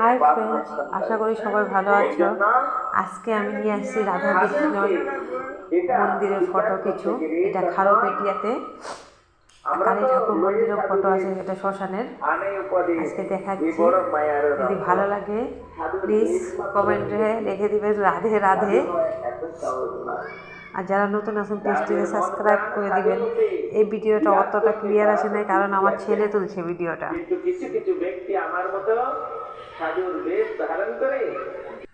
Hi friends, আশা করি সবাই ভালো আছো। আজকে আমি নিয়ে আসছি রাধা কৃষ্ণর মন্দিরের ফটো কিছু। এটা খারুপেটিয়াতে কালী ঠাকুর মন্দিরের ফটো আছে, এটা শ্মশানের। আজকে দেখাচ্ছি, যদি ভালো লাগে প্লিজ কমেন্টে লিখে দিবেন রাধে রাধে। আর যারা নতুন আছেন পেজটিকে সাবস্ক্রাইব করে দিবেন। এই ভিডিওটা অতটা ক্লিয়ার আসে নাই, কারণ আমার ছেলে তুলছে ভিডিওটা।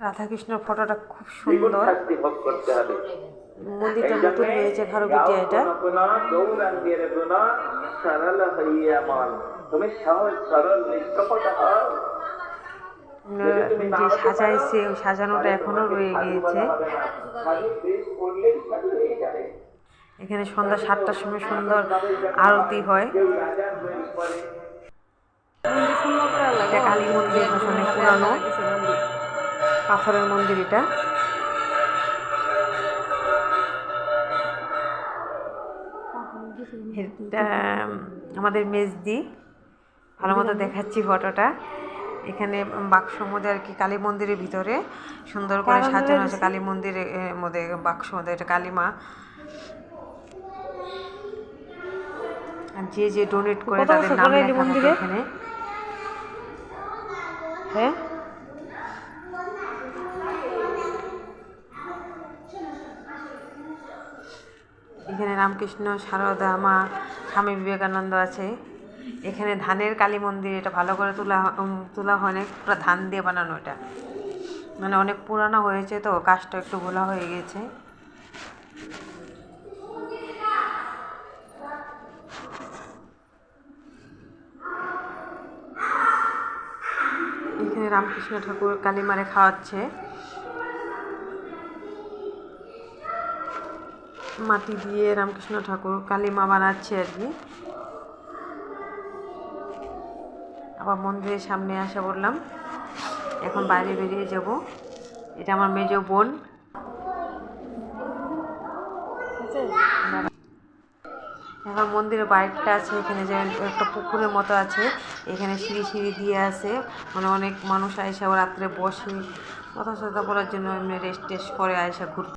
রাধাকৃষ্ণর ফটোটা খুব সুন্দর। মন্দিরটা নতুন হয়েছে খারুপেটিয়া। এটা যে সাজাইছে, ওই সাজানোটা এখনো রয়ে গিয়েছে। এখানে সন্ধ্যা 7টার সময় সুন্দর আরতি হয়। এটা কালী মন্দির, অনেক পুরানো পাথরের মন্দির। এটা আমাদের মেজদি। ভালো মতো দেখাচ্ছি ফটোটা। এখানে বাক্স মধ্যে আর কি কালী মন্দিরের ভিতরে সুন্দর করে সাজানো আছে। কালী মন্দিরের মধ্যে বাক্স মধ্যে এটা কালী মা। আর যে যে ডোনেট করে তাদের নাম লেখা থাকে এখানে। হ্যাঁ, এখানে রামকৃষ্ণ, সারদা মা, স্বামী বিবেকানন্দ আছে। এখানে ধানের কালী মন্দির। এটা ভালো করে তোলা হয় না, পুরো ধান দিয়ে বানানো। এটা মানে অনেক পুরানো হয়েছে, তো কাজটা একটু ভোলা হয়ে গেছে। এখানে রামকৃষ্ণ ঠাকুর কালীমারে খাওয়াচ্ছে। মাটি দিয়ে রামকৃষ্ণ ঠাকুর কালীমা বানাচ্ছে আর কি। আবার মন্দিরের সামনে আসা বললাম, এখন বাইরে বেরিয়ে যাব। এটা আমার মেজ বোন। এখন মন্দিরের বাইকটা আছে, এখানে যে একটা পুকুরের মতো আছে, এখানে সিঁড়ি সিঁড়ি দিয়ে আছে। মানে অনেক মানুষ আইসা রাত্রে বসে কথা বলার জন্য, এমনি রেস্ট টেস্ট করে আইসা ঘুরতে।